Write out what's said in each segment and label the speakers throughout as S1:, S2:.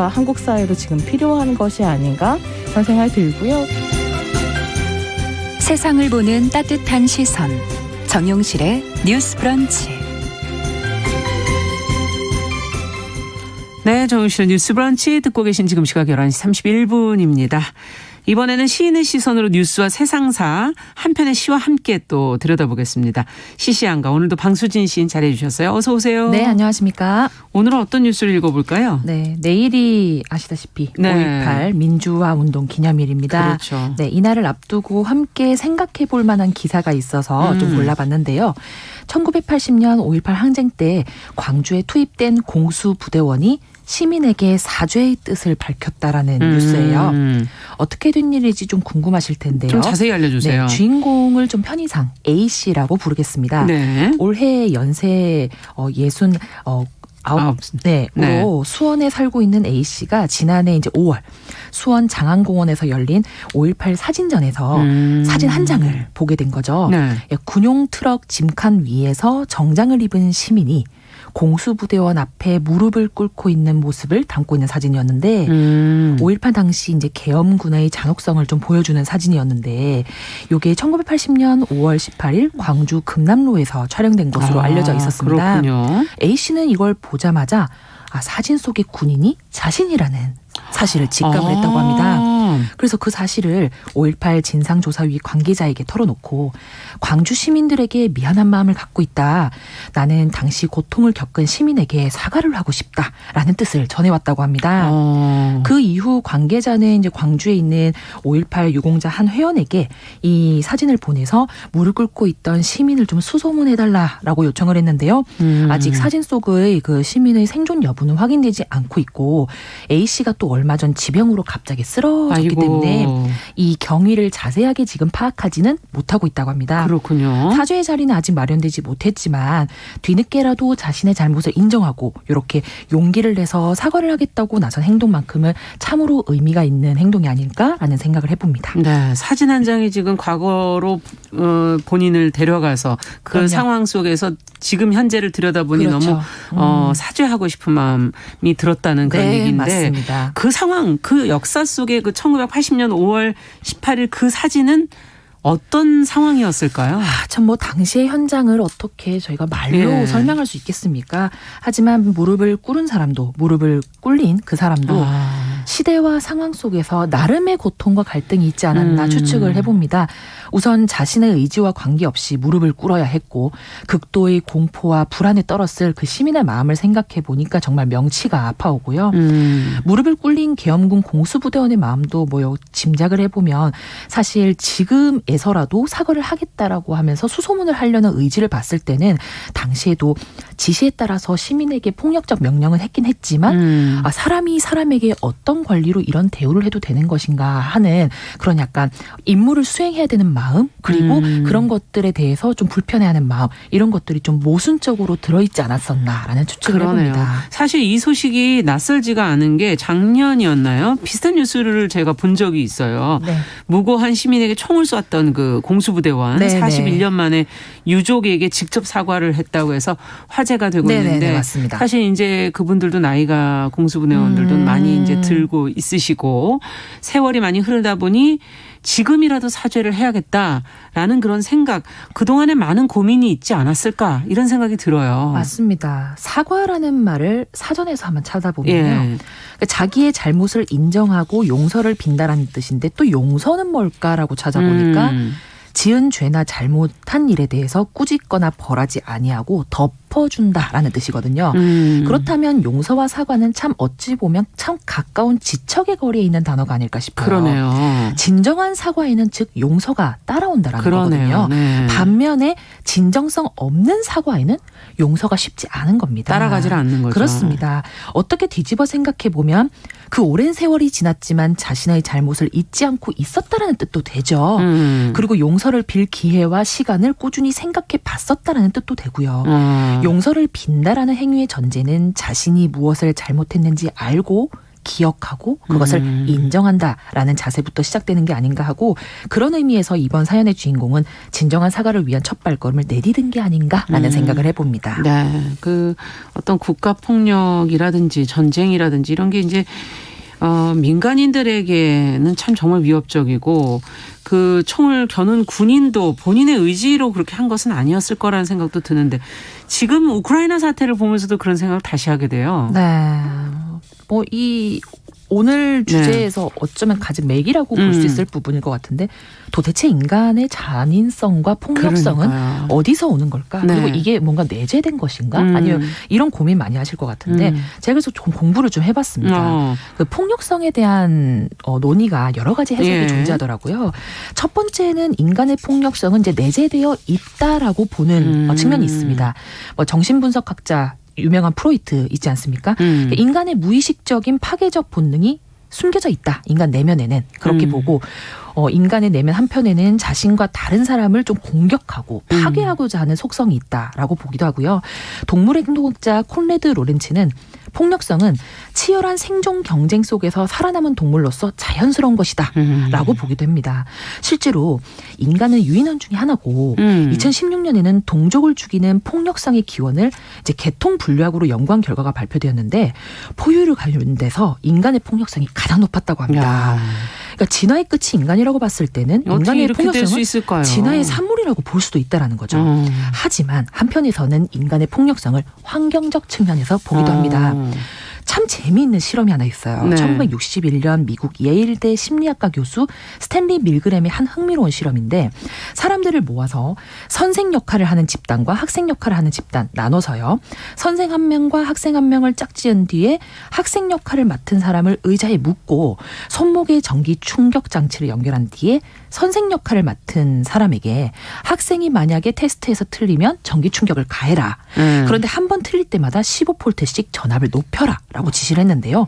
S1: 한국 사회로 지금 필요한 것이 아닌가 그런 생각이 들고요.
S2: 세상을 보는 따뜻한 시선, 정용실의 뉴스 브런치.
S3: 네, 정용실의 뉴스 브런치 듣고 계신 지금 시각 11시 31분입니다. 이번에는 시인의 시선으로 뉴스와 세상사 한 편의 시와 함께 또 들여다보겠습니다. 시시한가 오늘도 방수진 시인 자리해 주셨어요. 어서 오세요.
S4: 네, 안녕하십니까.
S3: 오늘은 어떤 뉴스를 읽어볼까요?
S4: 네, 내일이 아시다시피
S3: 네.
S4: 5.18 민주화 운동 기념일입니다.
S3: 그렇죠.
S4: 네, 이날을 앞두고 함께 생각해 볼 만한 기사가 있어서 좀 골라봤는데요. 1980년 5.18 항쟁 때 광주에 투입된 공수부대원이 시민에게 사죄의 뜻을 밝혔다라는 뉴스예요. 어떻게 된 일인지 좀 궁금하실 텐데요.
S3: 좀 자세히 알려주세요.
S4: 네, 주인공을 좀 편의상 A씨라고 부르겠습니다.
S3: 네.
S4: 올해 연세 69. 네,
S3: 네.
S4: 수원에 살고 있는 A씨가 지난해 이제 5월 수원 장안공원에서 열린 5.18 사진전에서 사진 한 장을 보게 된 거죠.
S3: 네.
S4: 군용 트럭 짐칸 위에서 정장을 입은 시민이 공수부대원 앞에 무릎을 꿇고 있는 모습을 담고 있는 사진이었는데 5.18 당시 이제 계엄군의 잔혹성을 좀 보여주는 사진이었는데 이게 1980년 5월 18일 광주 금남로에서 촬영된 것으로 알려져 있었습니다.
S3: 그렇군요.
S4: A씨는 이걸 보자마자 사진 속의 군인이 자신이라는 사실을 직감을 했다고 합니다. 그래서 그 사실을 5.18 진상조사위 관계자에게 털어놓고 광주 시민들에게 미안한 마음을 갖고 있다. 나는 당시 고통을 겪은 시민에게 사과를 하고 싶다라는 뜻을 전해왔다고 합니다. 그 이후 관계자는 이제 광주에 있는 5.18 유공자 한 회원에게 이 사진을 보내서 무릎 꿇고 있던 시민을 좀 수소문해달라라고 요청을 했는데요. 아직 사진 속의 그 시민의 생존 여부는 확인되지 않고 있고 A씨가 또 얼마 전 지병으로 갑자기 쓰러졌기 때문에 이 경위를 자세하게 지금 파악하지는 못하고 있다고 합니다.
S3: 그렇군요.
S4: 사죄의 자리는 아직 마련되지 못했지만 뒤늦게라도 자신의 잘못을 인정하고 이렇게 용기를 내서 사과를 하겠다고 나선 행동만큼은 참으로 의미가 있는 행동이 아닐까라는 생각을 해봅니다.
S3: 네, 사진 한 장이 지금 과거로 본인을 데려가서 그
S4: 그럼요.
S3: 상황 속에서 지금 현재를 들여다보니
S4: 그렇죠.
S3: 너무 사죄하고 싶은 마음이 들었다는 그런
S4: 네,
S3: 얘기인데
S4: 맞습니다.
S3: 그 상황, 그 역사 속에 그 1980년 5월 18일 그 사진은 어떤 상황이었을까요?
S4: 참 뭐 당시의 현장을 어떻게 저희가 말로
S3: 예.
S4: 설명할 수 있겠습니까? 하지만 무릎을 꿇은 사람도 무릎을 꿇린 그 사람도 시대와 상황 속에서 나름의 고통과 갈등이 있지 않았나 추측을 해봅니다. 우선 자신의 의지와 관계없이 무릎을 꿇어야 했고 극도의 공포와 불안에 떨었을 그 시민의 마음을 생각해 보니까 정말 명치가 아파오고요. 무릎을 꿇린 계엄군 공수부대원의 마음도 뭐 짐작을 해보면 사실 지금에서라도 사과를 하겠다라고 하면서 수소문을 하려는 의지를 봤을 때는 당시에도 지시에 따라서 시민에게 폭력적 명령은 했긴 했지만 사람이 사람에게 어떤 권리로 이런 대우를 해도 되는 것인가 하는 그런 약간 임무를 수행해야 되는 마음 그리고 그런 것들에 대해서 좀 불편해하는 마음 이런 것들이 좀 모순적으로 들어있지 않았었나라는 추측을 해봅니다.
S3: 사실 이 소식이 낯설지가 않은 게 작년이었나요? 비슷한 뉴스를 제가 본 적이 있어요.
S4: 네.
S3: 무고한 시민에게 총을 쐈던 그 공수부대원
S4: 네,
S3: 41년 만에 유족에게 직접 사과를 했다고 해서 화제가 되고
S4: 네,
S3: 있는데
S4: 네, 맞습니다.
S3: 사실 이제 그분들도 나이가 공수부대원들도 많이 이제 들고 있으시고 세월이 많이 흐르다 보니 지금이라도 사죄를 해야겠다라는 그런 생각 그동안에 많은 고민이 있지 않았을까 이런 생각이 들어요.
S4: 맞습니다. 사과라는 말을 사전에서 한번 찾아보면요.
S3: 예.
S4: 그러니까 자기의 잘못을 인정하고 용서를 빈다라는 뜻인데 또 용서는 뭘까라고 찾아보니까 지은 죄나 잘못한 일에 대해서 꾸짖거나 벌하지 아니하고 덮어준다라는 뜻이거든요. 그렇다면 용서와 사과는 참 어찌 보면 참 가까운 지척의 거리에 있는 단어가 아닐까 싶어요.
S3: 그러네요.
S4: 진정한 사과에는 즉 용서가 따라온다라는
S3: 그러네요.
S4: 거거든요.
S3: 네.
S4: 반면에 진정성 없는 사과에는 용서가 쉽지 않은 겁니다.
S3: 따라가질 않는 거죠.
S4: 그렇습니다. 어떻게 뒤집어 생각해 보면 그 오랜 세월이 지났지만 자신의 잘못을 잊지 않고 있었다라는 뜻도 되죠. 그리고 용서를 빌 기회와 시간을 꾸준히 생각해 봤었다라는 뜻도 되고요. 용서를 빈다라는 행위의 전제는 자신이 무엇을 잘못했는지 알고 기억하고 그것을 인정한다라는 자세부터 시작되는 게 아닌가 하고 그런 의미에서 이번 사연의 주인공은 진정한 사과를 위한 첫 발걸음을 내디딘 게 아닌가라는 생각을 해봅니다.
S3: 네, 그 어떤 국가 폭력이라든지 전쟁이라든지 이런 게 이제 민간인들에게는 참 정말 위협적이고 그 총을 겨눈 군인도 본인의 의지로 그렇게 한 것은 아니었을 거라는 생각도 드는데 지금 우크라이나 사태를 보면서도 그런 생각을 다시 하게 돼요.
S4: 네. 뭐 이 오늘 주제에서 어쩌면 가장 맥이라고 볼 수 있을 부분일 것 같은데 도대체 인간의 잔인성과 폭력성은
S3: 그러니까요.
S4: 어디서 오는 걸까?
S3: 네.
S4: 그리고 이게 뭔가 내재된 것인가? 아니면 이런 고민 많이 하실 것 같은데 제가 그래서 좀 공부를 좀 해봤습니다. 그 폭력성에 대한 논의가 여러 가지 해석이 존재하더라고요. 첫 번째는 인간의 폭력성은 이제 내재되어 있다라고 보는 측면이 있습니다. 뭐 정신분석학자 유명한 프로이트 있지 않습니까? 인간의 무의식적인 파괴적 본능이 숨겨져 있다. 인간 내면에는 그렇게 보고 인간의 내면 한편에는 자신과 다른 사람을 좀 공격하고 파괴하고자 하는 속성이 있다라고 보기도 하고요. 동물 행동학자 콘레드 로렌츠는 폭력성은 치열한 생존 경쟁 속에서 살아남은 동물로서 자연스러운 것이다 라고 보기도 합니다. 실제로 인간은 유인원 중에 하나고 2016년에는 동족을 죽이는 폭력성의 기원을 이제 계통 분류학으로 연구한 결과가 발표되었는데 포유류 관련돼서 인간의 폭력성이 가장 높았다고 합니다. 그러니까 진화의 끝이 인간이라고 봤을 때는 인간의 폭력성은 진화의 산물이라고 볼 수도 있다라는 거죠. 하지만 한편에서는 인간의 폭력성을 환경적 측면에서 보기도 합니다. 참 재미있는 실험이 하나 있어요.
S3: 네.
S4: 1961년 미국 예일대 심리학과 교수 스탠리 밀그램의 한 흥미로운 실험인데 사람들을 모아서 선생 역할을 하는 집단과 학생 역할을 하는 집단 나눠서요. 선생 한 명과 학생 한 명을 짝지은 뒤에 학생 역할을 맡은 사람을 의자에 묶고 손목에 전기 충격 장치를 연결한 뒤에 선생 역할을 맡은 사람에게 학생이 만약에 테스트에서 틀리면 전기 충격을 가해라. 그런데 한 번 틀릴 때마다 15볼트씩 전압을 높여라 라고 지시를 했는데요.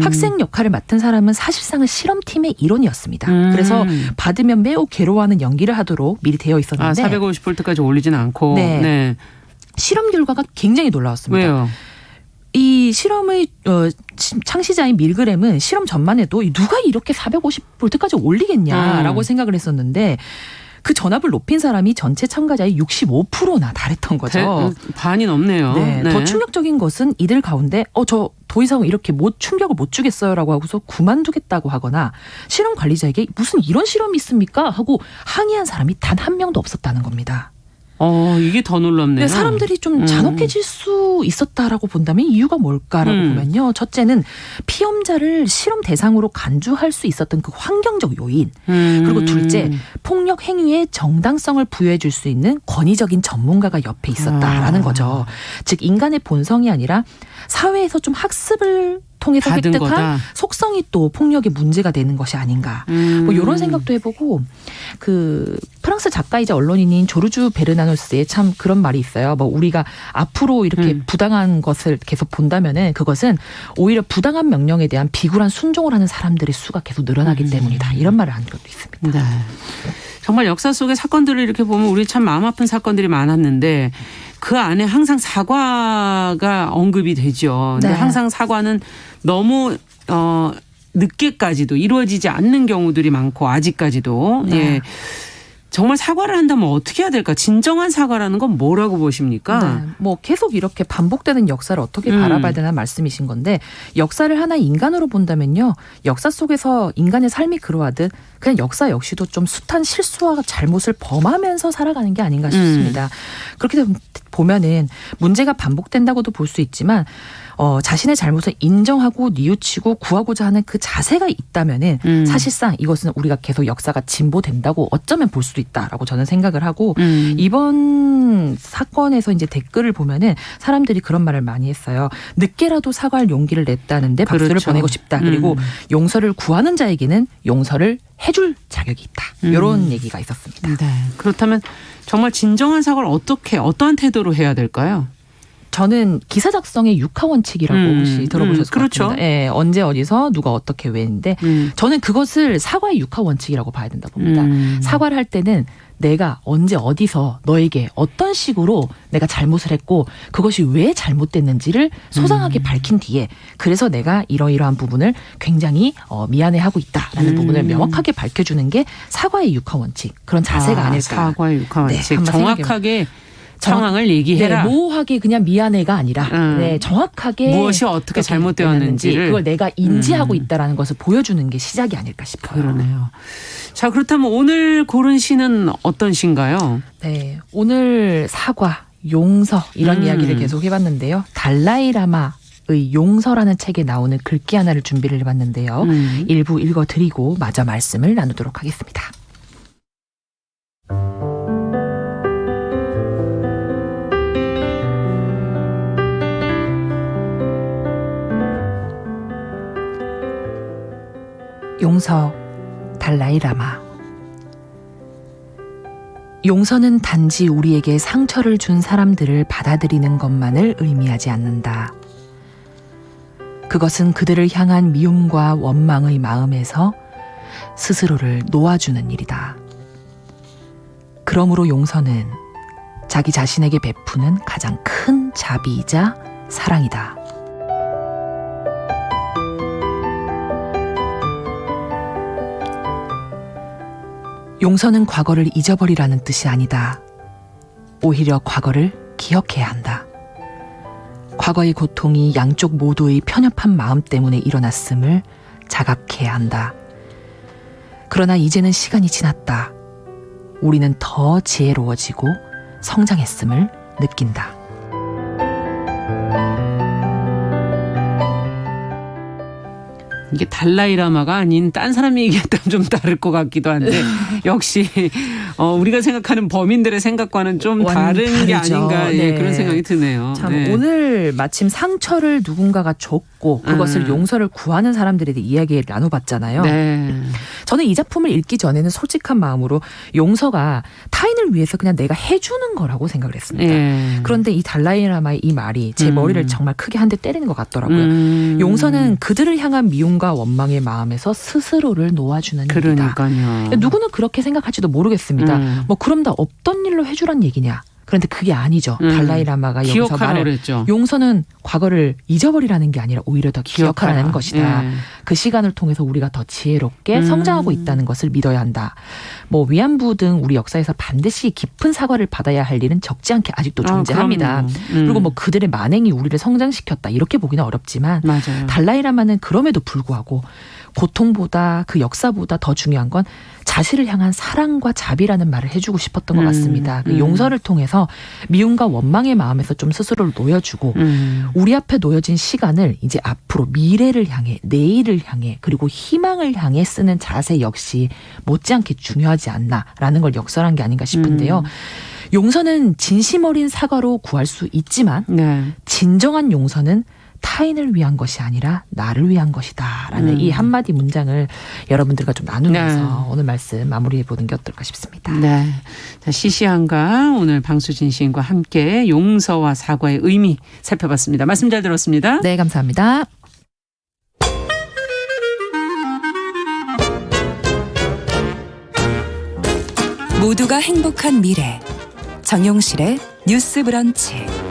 S4: 학생 역할을 맡은 사람은 사실상은 실험팀의 일원이었습니다. 그래서 받으면 매우 괴로워하는 연기를 하도록 미리 되어 있었는데
S3: 450볼트까지 올리지는 않고
S4: 네. 실험 결과가 굉장히 놀라웠습니다.
S3: 왜요?
S4: 이 실험의 창시자인 밀그램은 실험 전만 해도 누가 이렇게 450볼트까지 올리겠냐라고 생각을 했었는데 그 전압을 높인 사람이 전체 참가자의 65%나 달했던 거죠.
S3: 반이 넘네요.
S4: 네. 더 충격적인 것은 이들 가운데 저 더 이상 이렇게 충격을 못 주겠어요라고 하고서 그만두겠다고 하거나 실험 관리자에게 무슨 이런 실험이 있습니까? 하고 항의한 사람이 단 한 명도 없었다는 겁니다.
S3: 이게 더 놀랍네요.
S4: 사람들이 좀 잔혹해질 수 있었다라고 본다면 이유가 뭘까라고 보면요. 첫째는 피험자를 실험 대상으로 간주할 수 있었던 그 환경적 요인. 그리고 둘째, 폭력 행위의 정당성을 부여해 줄 수 있는 권위적인 전문가가 옆에 있었다라는 거죠. 즉 인간의 본성이 아니라 사회에서 좀 학습을 통해서 획득한
S3: 거다.
S4: 속성이 또 폭력의 문제가 되는 것이 아닌가. 뭐 이런 생각도 해보고 그 프랑스 작가이자 언론인인 조르주 베르나노스의 참 그런 말이 있어요. 뭐 우리가 앞으로 이렇게 부당한 것을 계속 본다면은 그것은 오히려 부당한 명령에 대한 비굴한 순종을 하는 사람들의 수가 계속 늘어나기 때문이다. 이런 말을 한 적도 있습니다.
S3: 네. 정말 역사 속의 사건들을 이렇게 보면 우리 참 마음 아픈 사건들이 많았는데 그 안에 항상 사과가 언급이 되죠. 근데 항상 사과는 너무 늦게까지도 이루어지지 않는 경우들이 많고 아직까지도 예. 정말 사과를 한다면 어떻게 해야 될까? 진정한 사과라는 건 뭐라고 보십니까?
S4: 네. 뭐 계속 이렇게 반복되는 역사를 어떻게 바라봐야 되나 말씀이신 건데 역사를 하나의 인간으로 본다면요. 역사 속에서 인간의 삶이 그러하듯 그냥 역사 역시도 좀 숱한 실수와 잘못을 범하면서 살아가는 게 아닌가 싶습니다. 그렇게 보면은 문제가 반복된다고도 볼 수 있지만 자신의 잘못을 인정하고 뉘우치고 구하고자 하는 그 자세가 있다면은 사실상 이것은 우리가 계속 역사가 진보된다고 어쩌면 볼 수도 있다라고 저는 생각을 하고 이번 사건에서 이제 댓글을 보면은 사람들이 그런 말을 많이 했어요. 늦게라도 사과할 용기를 냈다는데 박수를
S3: 그렇죠.
S4: 보내고 싶다. 그리고 용서를 구하는 자에게는 용서를 해줄 자격이 있다. 이런 얘기가 있었습니다.
S3: 네. 그렇다면 정말 진정한 사과를 어떠한 태도로 해야 될까요?
S4: 저는 기사 작성의 육하 원칙이라고 혹시 들어보셨을 것
S3: 그렇죠.
S4: 같습니다. 예, 언제 어디서 누가 어떻게 왜인데 저는 그것을 사과의 육하 원칙이라고 봐야 된다 봅니다. 사과를 할 때는 내가 언제 어디서 너에게 어떤 식으로 내가 잘못을 했고 그것이 왜 잘못됐는지를 소상하게 밝힌 뒤에 그래서 내가 이러이러한 부분을 굉장히 미안해하고 있다라는 부분을 명확하게 밝혀주는 게 사과의 육하 원칙 그런 자세가 아닐까.
S3: 사과의 육하 원칙.
S4: 한번
S3: 정확하게 상황을 얘기해라.
S4: 네, 모호하게 그냥 미안해가 아니라 네, 정확하게
S3: 무엇이 어떻게 잘못되었는지를
S4: 그걸 내가 인지하고 있다라는 것을 보여주는 게 시작이 아닐까 싶어요.
S3: 그러네요. 자, 그렇다면 오늘 고른 시는 어떤 시인가요?
S4: 네, 오늘 사과, 용서 이런 이야기를 계속 해봤는데요. 달라이라마의 용서라는 책에 나오는 글귀 하나를 준비를 해봤는데요. 일부 읽어드리고 마저 말씀을 나누도록 하겠습니다. 용서, 달라이라마. 용서는 단지 우리에게 상처를 준 사람들을 받아들이는 것만을 의미하지 않는다. 그것은 그들을 향한 미움과 원망의 마음에서 스스로를 놓아주는 일이다. 그러므로 용서는 자기 자신에게 베푸는 가장 큰 자비이자 사랑이다. 용서는 과거를 잊어버리라는 뜻이 아니다. 오히려 과거를 기억해야 한다. 과거의 고통이 양쪽 모두의 편협한 마음 때문에 일어났음을 자각해야 한다. 그러나 이제는 시간이 지났다. 우리는 더 지혜로워지고 성장했음을 느낀다.
S3: 이게 달라이라마가 아닌 딴 사람이 얘기했다면 좀 다를 것 같기도 한데 역시 우리가 생각하는 범인들의 생각과는 좀 다른 게
S4: 다르죠.
S3: 아닌가
S4: 네.
S3: 그런 생각이 드네요.
S4: 참
S3: 네.
S4: 오늘 마침 상처를 누군가가 줬고 그것을 용서를 구하는 사람들에 대해 이야기를 나눠봤잖아요.
S3: 네.
S4: 저는 이 작품을 읽기 전에는 솔직한 마음으로 용서가 타인을 위해서 그냥 내가 해주는 거라고 생각을 했습니다.
S3: 네.
S4: 그런데 이 달라이라마의 이 말이 제 머리를 정말 크게 한 대 때리는 것 같더라고요. 용서는 그들을 향한 미움과 원망의 마음에서 스스로를 놓아주는 일이다.
S3: 그러니까요.
S4: 누구는 그렇게 생각할지도 모르겠습니다. 뭐 그럼 다 없던 일로 해주란 얘기냐. 그런데 그게 아니죠. 달라이라마가 여기서
S3: 기억하라고
S4: 말을
S3: 그랬죠.
S4: 용서는 과거를 잊어버리라는 게 아니라 오히려 더 기억하라는 것이다.
S3: 네.
S4: 그 시간을 통해서 우리가 더 지혜롭게 성장하고 있다는 것을 믿어야 한다. 뭐 위안부 등 우리 역사에서 반드시 깊은 사과를 받아야 할 일은 적지 않게 아직도 존재합니다. 그리고 뭐 그들의 만행이 우리를 성장시켰다 이렇게 보기는 어렵지만
S3: 맞아요.
S4: 달라이라마는 그럼에도 불구하고 고통보다 그 역사보다 더 중요한 건 자신을 향한 사랑과 자비라는 말을 해주고 싶었던 것 같습니다. 그 용서를 통해서 미움과 원망의 마음에서 좀 스스로를 놓여주고 우리 앞에 놓여진 시간을 이제 앞으로 미래를 향해 내일을 향해 그리고 희망을 향해 쓰는 자세 역시 못지않게 중요하지 않나라는 걸 역설한 게 아닌가 싶은데요. 용서는 진심 어린 사과로 구할 수 있지만
S3: 네.
S4: 진정한 용서는 타인을 위한 것이 아니라 나를 위한 것이다라는 이 한마디 문장을 여러분들과 좀 나누면서
S3: 네.
S4: 오늘 말씀 마무리해보는 게 어떨까 싶습니다.
S3: 네. 자, 시시한가 오늘 방수진 시인과 함께 용서와 사과의 의미 살펴봤습니다. 말씀 잘 들었습니다.
S4: 네, 감사합니다.
S2: 모두가 행복한 미래 정용실의 뉴스 브런치.